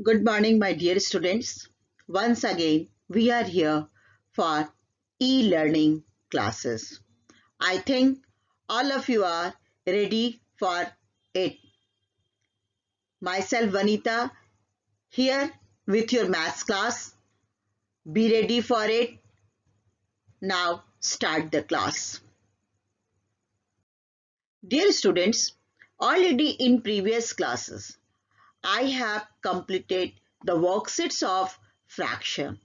Good morning, my dear students. Once again, we are here for e-learning classes. I think all of you are ready for it. Myself, Vanita, here with your maths class. Be ready for it. Now, start the class. Dear students, already in previous classes, I have completed the worksheets of fraction.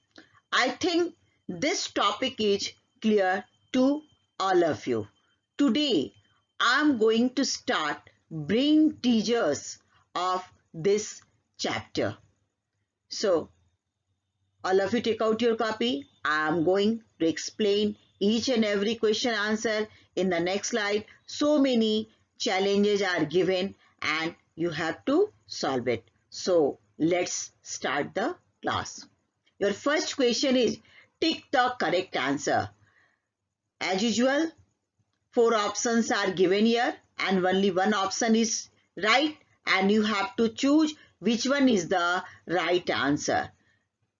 I think this topic is clear to all of you. Today, I am going to start bring teachers of this chapter. So, all of you take out your copy. I am going to explain each and every question answer in the next slide. So many challenges are given and you have to solve it. So, let's start the class. Your first question is tick the correct answer. As usual, four options are given here and only one option is right and you have to choose which one is the right answer.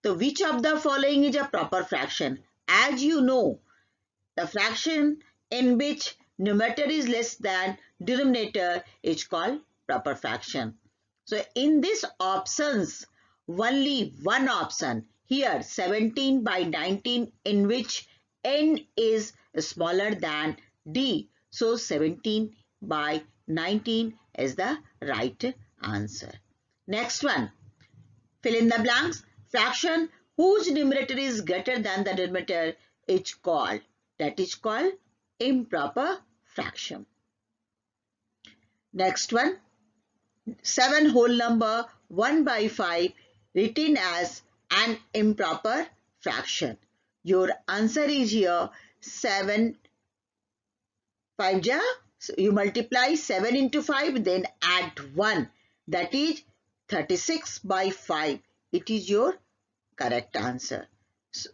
So which of the following is a proper fraction? As you know, the fraction in which numerator is less than denominator is called proper fraction. So in these options, only one option here 17 by 19 in which n is smaller than d. So 17 by 19 is the right answer. Next one, fill in the blanks. Fraction whose numerator is greater than the denominator is called. That is called improper fraction. Next one, 7 whole number 1 by 5 written as an improper fraction. Your answer is here 7 5 ja. So you multiply 7 into 5 then add 1. That is 36 by 5. It is your correct answer. So,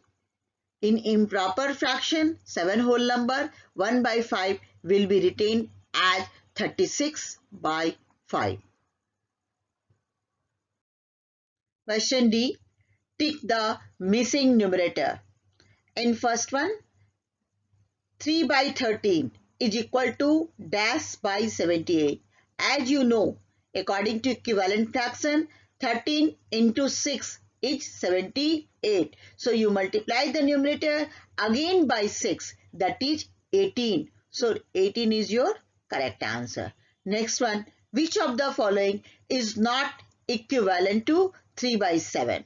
in improper fraction, 7 whole number 1 by 5 will be written as 36 by 5. Question D. Tick the missing numerator. In first one, 3 by 13 is equal to dash by 78. As you know, according to equivalent fraction, 13 into 6 is 78. So you multiply the numerator again by 6, that is 18. So 18 is your correct answer. Next one, which of the following is not equivalent to 3 by 7?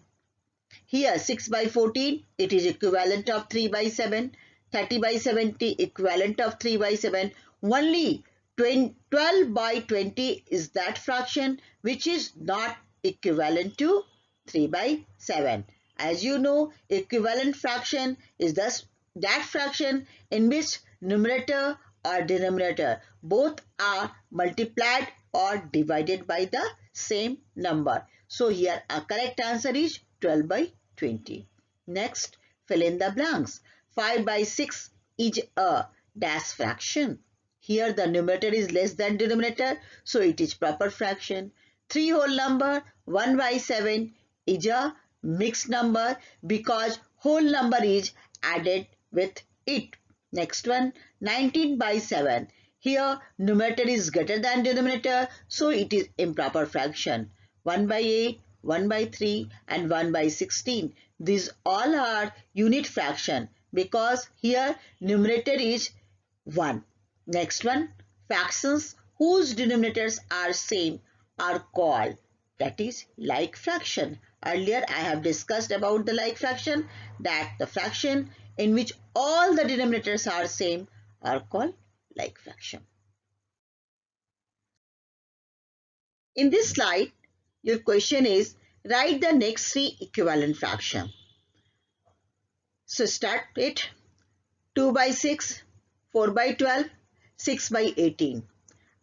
Here 6 by 14, it is equivalent of 3 by 7. 30 by 70, equivalent of 3 by 7. Only 12 by 20 is that fraction which is not equivalent to 3 by 7. As you know, equivalent fraction is thus that fraction in which numerator or denominator both are multiplied or divided by the same number. So here a correct answer is 12 by 20. Next, fill in the blanks. 5 by 6 is a dash fraction. Here the numerator is less than denominator, so it is proper fraction. 3 whole number 1 by 7 is a mixed number because whole number is added with it. Next one, 19 by 7. Here numerator is greater than denominator, so it is improper fraction. 1 by 8, 1 by 3 and 1 by 16. These all are unit fraction because here numerator is 1. Next one, fractions whose denominators are same are called, that is like fraction. Earlier I have discussed about the like fraction, that the fraction in which all the denominators are same are called like fraction. In this slide, your question is write the next three equivalent fraction. So start it. 2 by 6, 4 by 12, 6 by 18.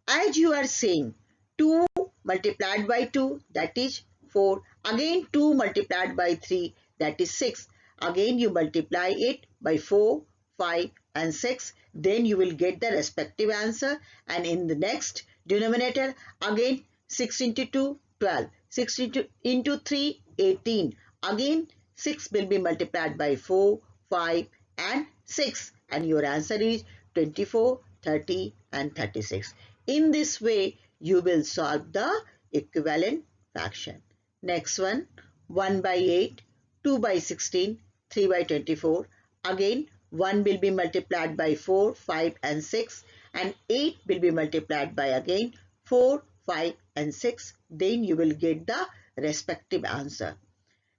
As you are saying, 2 multiplied by 2, that is 4. Again 2 multiplied by 3, that is 6. Again you multiply it by 4, 5 and 6. Then you will get the respective answer. And in the next denominator, again 6 into 2, 12. 6 into 3, 18. Again 6 will be multiplied by 4, 5 and 6. And your answer is 24, 30 and 36. In this way, you will solve the equivalent fraction. Next one, 1 by 8, 2 by 16, 3 by 24. Again, 1 will be multiplied by 4, 5 and 6 and 8 will be multiplied by again 4, 5 and 6. Then you will get the respective answer.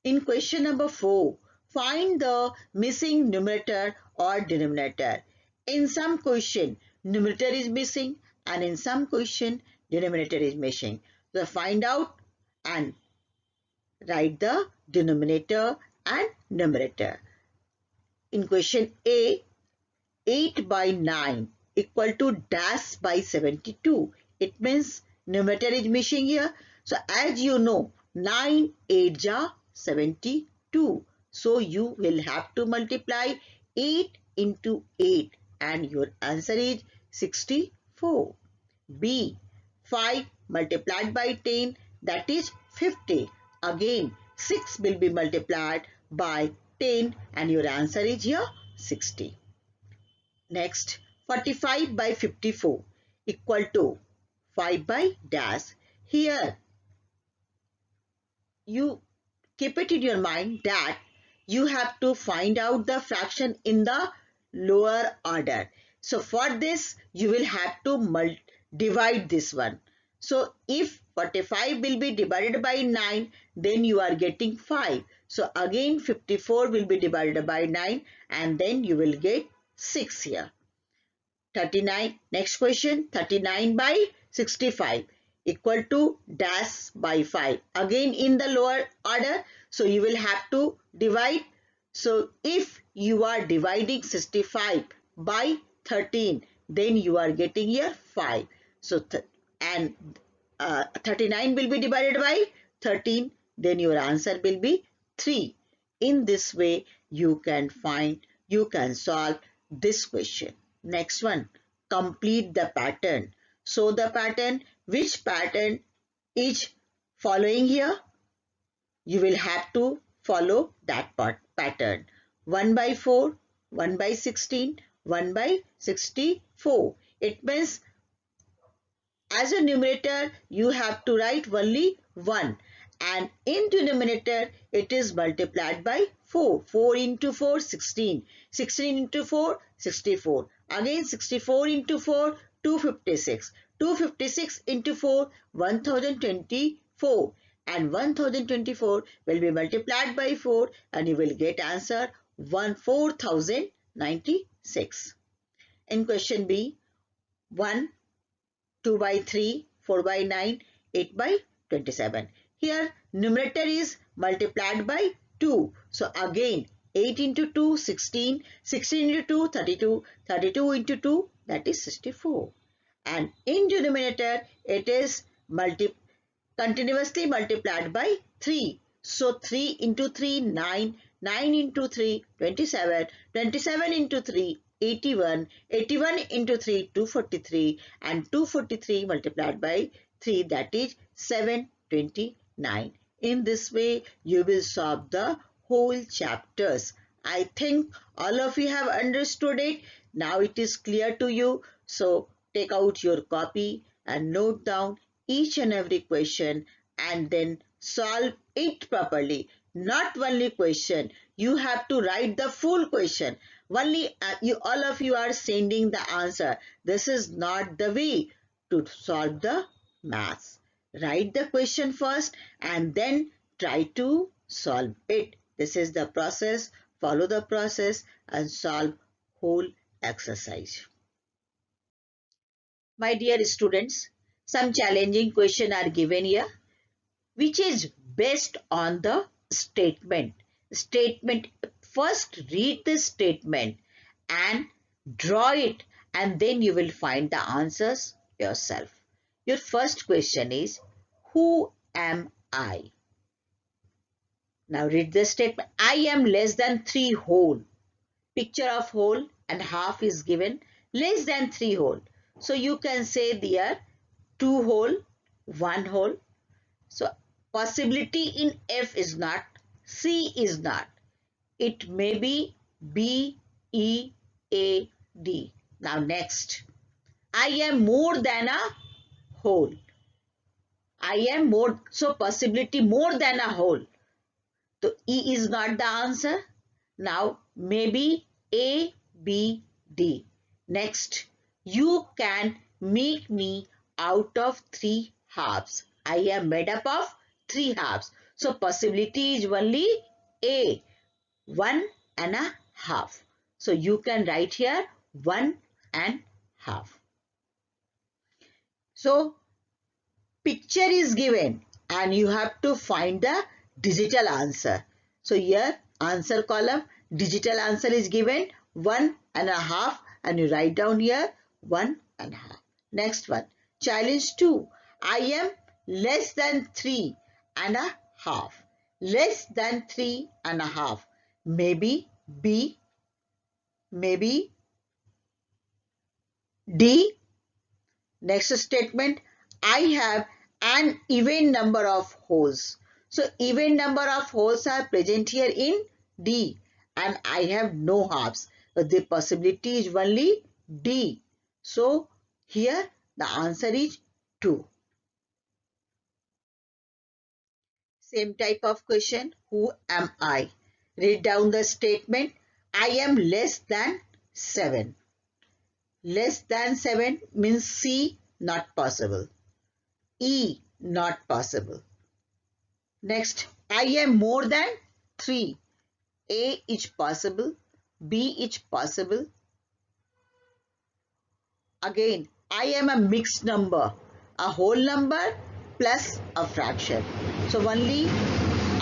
In question number 4, find the missing numerator or denominator. In some question, numerator is missing and in some question, denominator is missing. So find out and write the denominator and numerator. In question A, 8 by 9 equal to dash by 72. It means numerator is missing here. So as you know, 9 8 ja 72. So you will have to multiply 8 into 8 and your answer is 64. B, 5 multiplied by 10, that is 50. Again 6 will be multiplied by 10 and your answer is here 60. Next, 45 by 54 equal to 5 by dash. Here you keep it in your mind that you have to find out the fraction in the lower order. So for this you will have to divide this one. So if 45 will be divided by 9, then you are getting 5. So again 54 will be divided by 9 and then you will get 6 here. 39. Next question, 39 by 65 equal to dash by 5. Again in the lower order, so you will have to divide. So if you are dividing 65 by 13, then you are getting here 5. So 39 will be divided by 13, then your answer will be 3. In this way, you can solve this question. Next one, complete the pattern. So the pattern, which pattern is following here? You will have to follow that pattern. 1 by 4, 1 by 16, 1 by 64. It means as a numerator, you have to write only 1 and in denominator, it is multiplied by 4. 4 into 4, 16. 16 into 4, 64. Again 64 into 4, 256. 256 into 4, 1024. And 1024 will be multiplied by 4 and you will get answer 4096. In question B, 1, 2 by 3, 4 by 9, 8 by 27. Here numerator is multiplied by 2. So again 8 into 2, 16. 16 into 2, 32. 32 into 2, that is 64. And in denominator, it is continuously multiplied by 3. So 3 into 3, 9. 9 into 3, 27. 27 into 3, 81. 81 into 3, 243. And 243 multiplied by 3, that is 729. In this way, you will solve the whole chapters. I think all of you have understood it. Now it is clear to you. So take out your copy and note down each and every question and then solve it properly. Not only question, you have to write the full question. Only all of you are sending the answer. This is not the way to solve the maths. Write the question first and then try to solve it. This is the process. Follow the process and solve whole exercise. My dear students, some challenging questions are given here, which is based on the statement. First read the statement and draw it and then you will find the answers yourself. Your first question is, who am I? Now read the statement. I am less than 3 whole. Picture of whole and half is given. Less than 3 whole. So you can say there 2 whole, 1 whole. So Possibility in F is not, C is not. It may be B, E, A, D. Now next. I am more than a whole. I am more, so possibility more than a whole. So E is not the answer. Now maybe A, B, D. Next, you can make me out of three halves. I am made up of three halves. So possibility is only A, 1.5. So you can write here 1.5. So picture is given and you have to find the digital answer. So here answer column, digital answer is given 1.5 and you write down here 1.5. Next one, challenge 2. I am less than 3.5. Less than 3.5. Maybe B, maybe D. Next statement, I have an even number of holes. So even number of holes are present here in D and I have no halves. So the possibility is only D. So here the answer is 2. Same type of question, who am I? Read down the statement. I am less than 7. Less than 7 means C, not possible. E, not possible. Next, I am more than 3. A is possible. B is possible. Again, I am a mixed number. A whole number plus a fraction. So only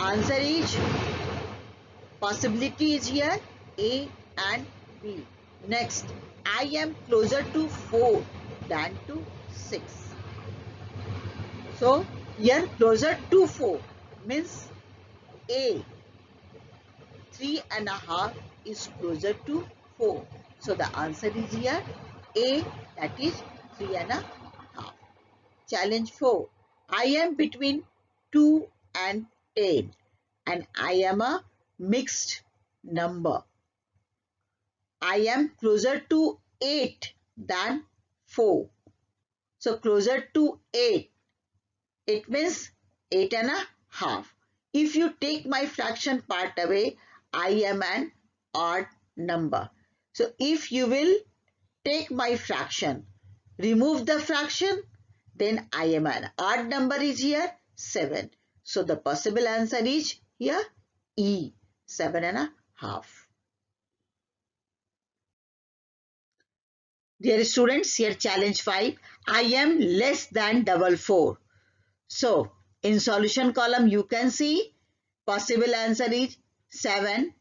answer is, possibility is here A and B. Next, I am closer to 4 than to 6. So here closer to 4 means A, 3.5 is closer to 4. So the answer is here A, that is 3.5. Challenge 4. I am between 2 and 10 and I am a mixed number. I am closer to 8 than 4. So closer to 8. It means 8.5. If you take my fraction part away, I am an odd number. So if you will take my fraction, remove the fraction, then I am an odd number is here 7. So the possible answer is here E, 7.5. Dear students, here challenge 5. I am less than 4. So in solution column you can see possible answer is 7,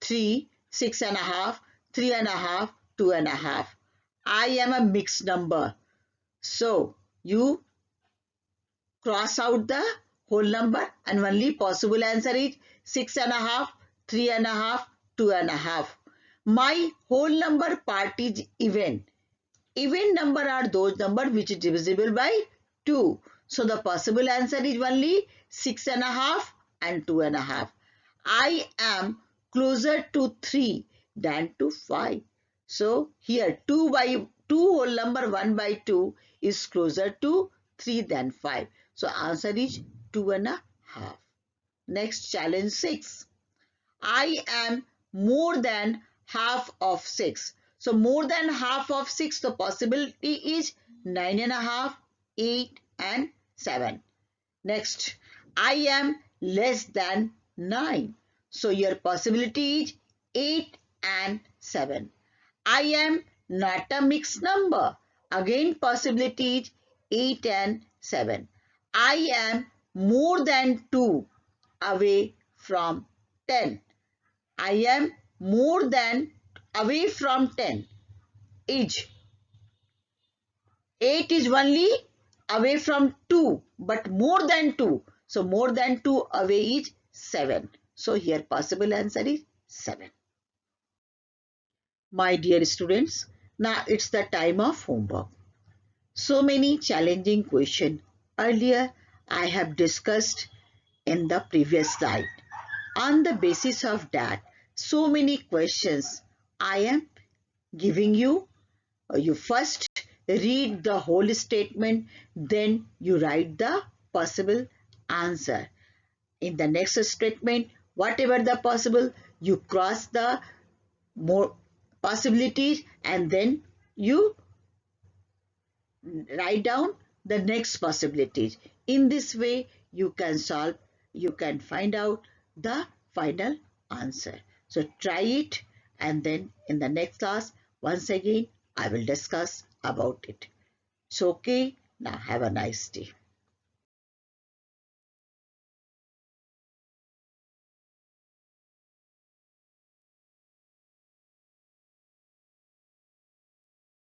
3, 6.5, 3.5, 2.5. I am a mixed number. So you cross out the whole number and only possible answer is 6.5, 3.5, 2.5. My whole number part is even. Even number are those numbers which is divisible by 2. So the possible answer is only 6.5 and 2.5. I am closer to 3 than to 5. So here 2 whole number 1 by 2 is closer to 3 than 5. So answer is 2.5. Next challenge 6. I am more than half of 6. So more than half of 6, the possibility is 9.5, 8 and 7. Next, I am less than 9. So your possibility is 8 and 7. I am not a mixed number. Again possibility is 8 and 7. I am more than 2 away from 10. I am more than away from 10 is 8 is only away from 2 but more than 2. So more than 2 away is 7. So here possible answer is 7. My dear students, now it's the time of homework. So many challenging questions. Earlier I have discussed in the previous slide. On the basis of that, so many questions I am giving you. You first read the whole statement, then you write the possible answer. In the next statement, whatever the possible, you cross the more possibilities and then you write down the next possibilities. In this way, you can find out the final answer. So try it, and then in the next class, once again, I will discuss about it. So okay, now have a nice day.